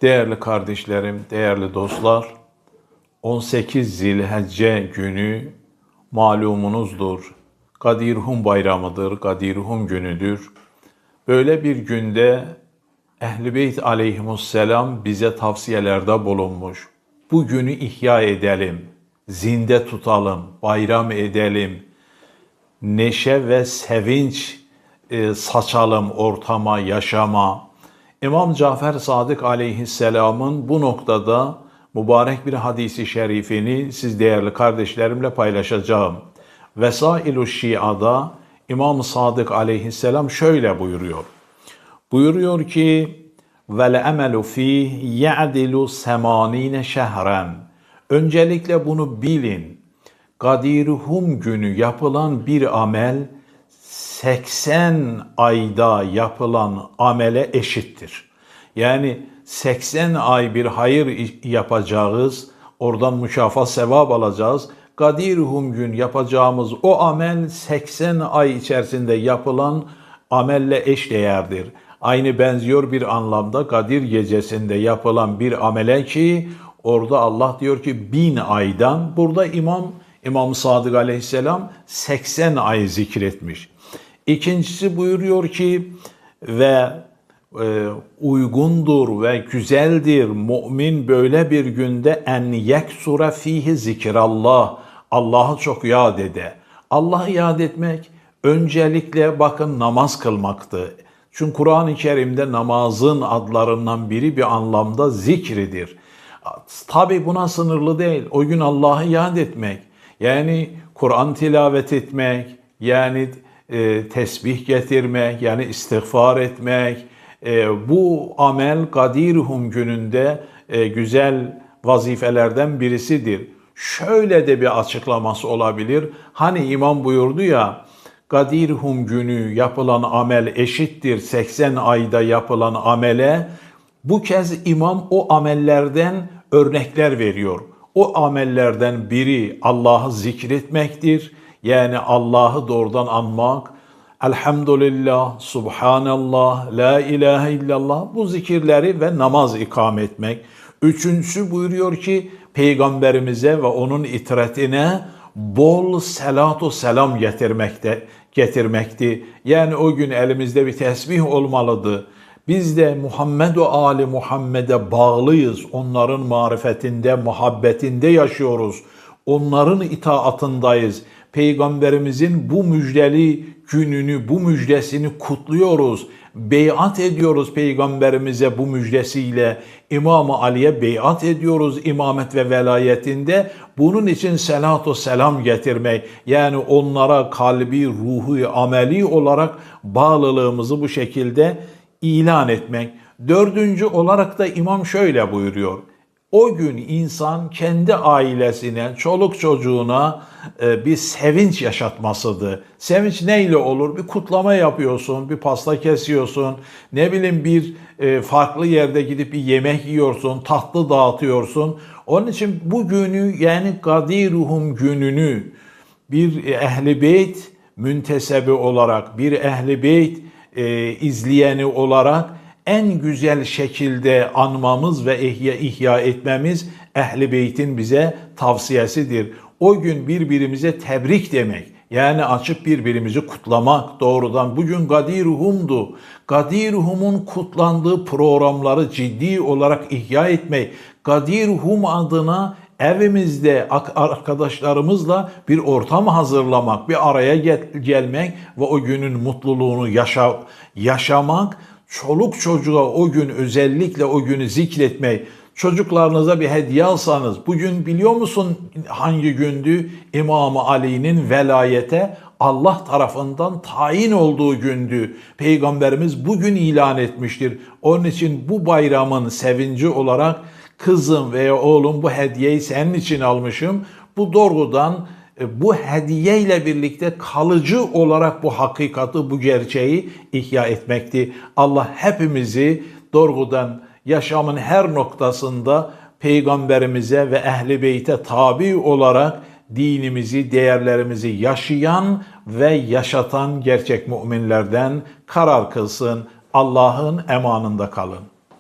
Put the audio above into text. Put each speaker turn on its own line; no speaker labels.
Değerli kardeşlerim, değerli dostlar, 18 Zilhicce günü malumunuzdur. Gadir-Hum bayramıdır, Gadir-Hum günüdür. Böyle bir günde Ehl-i Beyt aleyhimusselam bize tavsiyelerde bulunmuş. Bu günü ihya edelim, zinde tutalım, bayram edelim, neşe ve sevinç saçalım ortama, yaşama. İmam Cafer Sadık aleyhisselamın bu noktada mübarek bir hadisi şerifini siz değerli kardeşlerimle paylaşacağım. Vesail-u Şia'da İmam Sadık aleyhisselam şöyle buyuruyor. Buyuruyor ki vel emelu fih ya'dilu semanine şehren. Öncelikle bunu bilin. Gadir-Hum günü yapılan bir amel 80 ayda yapılan amele eşittir. Yani 80 ay bir hayır yapacağız, oradan mükafat sevap alacağız. Gadir-Hum gün yapacağımız o amel 80 ay içerisinde yapılan amelle eşdeğerdir. Aynı benziyor bir anlamda Kadir gecesinde yapılan bir amele ki orada Allah diyor ki 1000 aydan, burada İmam Sadık aleyhisselam 80 ay zikretmiş. İkincisi buyuruyor ki ve uygundur ve güzeldir mümin böyle bir günde en yeksura fihi zikrallah, Allah'ı çok yad ede. Allah'ı yad etmek öncelikle bakın namaz kılmaktı. Çünkü Kur'an-ı Kerim'de namazın adlarından biri bir anlamda zikridir. Tabi buna sınırlı değil. O gün Allah'ı yad etmek, yani Kur'an tilavet etmek, yani tesbih getirmek, yani istiğfar etmek, bu amel Gadir-Hum gününde güzel vazifelerden birisidir. Şöyle de bir açıklaması olabilir. Hani imam buyurdu ya, Gadir-Hum günü yapılan amel eşittir 80 ayda yapılan amele. Bu kez imam o amellerden örnekler veriyor. O amellerden biri Allah'ı zikretmektir. Yani Allah'ı doğrudan anmak. Elhamdülillah, Subhanallah, La ilahe illallah, bu zikirleri ve namaz ikame etmek. Üçüncüsü buyuruyor ki Peygamberimize ve onun itiratine bol selatu selam getirmekti. Yani o gün elimizde bir tesbih olmalıdı. Biz de Muhammed ve Ali Muhammed'e bağlıyız. Onların marifetinde, muhabbetinde yaşıyoruz. Onların itaatındayız. Peygamberimizin bu müjdeli gününü, bu müjdesini kutluyoruz. Beyat ediyoruz Peygamberimize bu müjdesiyle. İmam-ı Ali'ye beyat ediyoruz imamet ve velayetinde. Bunun için selatu selam getirmek, yani onlara kalbi, ruhu, ameli olarak bağlılığımızı bu şekilde ilan etmek. Dördüncü olarak da imam şöyle buyuruyor. O gün insan kendi ailesine, çoluk çocuğuna bir sevinç yaşatmasıdır. Sevinç neyle olur? Bir kutlama yapıyorsun, bir pasta kesiyorsun, ne bileyim bir farklı yerde gidip bir yemek yiyorsun, tatlı dağıtıyorsun. Onun için bu günü, yani Gadir-Hum gününü bir Ehl-i Beyt müntesebi olarak, bir Ehl-i Beyt izleyeni olarak en güzel şekilde anmamız ve ihya etmemiz Ehl-i Beyt'in bize tavsiyesidir. O gün birbirimize tebrik demek, yani açıp birbirimizi kutlamak doğrudan. Bugün Gadir-Hum'du. Gadir-Hum'un kutlandığı programları ciddi olarak ihya etmek, Gadir-Hum adına evimizde arkadaşlarımızla bir ortam hazırlamak, bir araya gelmek ve o günün mutluluğunu yaşamak, çoluk çocuğa o gün özellikle o günü zikretmek, çocuklarınıza bir hediye alsanız, bugün biliyor musun hangi gündü? İmam-ı Ali'nin velayete Allah tarafından tayin olduğu gündü. Peygamberimiz bugün ilan etmiştir. Onun için bu bayramın sevinci olarak kızım veya oğlum bu hediyeyi senin için almışım. Bu doğrudan bu hediye ile birlikte kalıcı olarak bu hakikati, bu gerçeği ihya etmekti. Allah hepimizi doğrudan yaşamın her noktasında Peygamberimize ve Ehl-i Beyt'e tabi olarak dinimizi, değerlerimizi yaşayan ve yaşatan gerçek müminlerden karar kılsın. Allah'ın emanında kalın.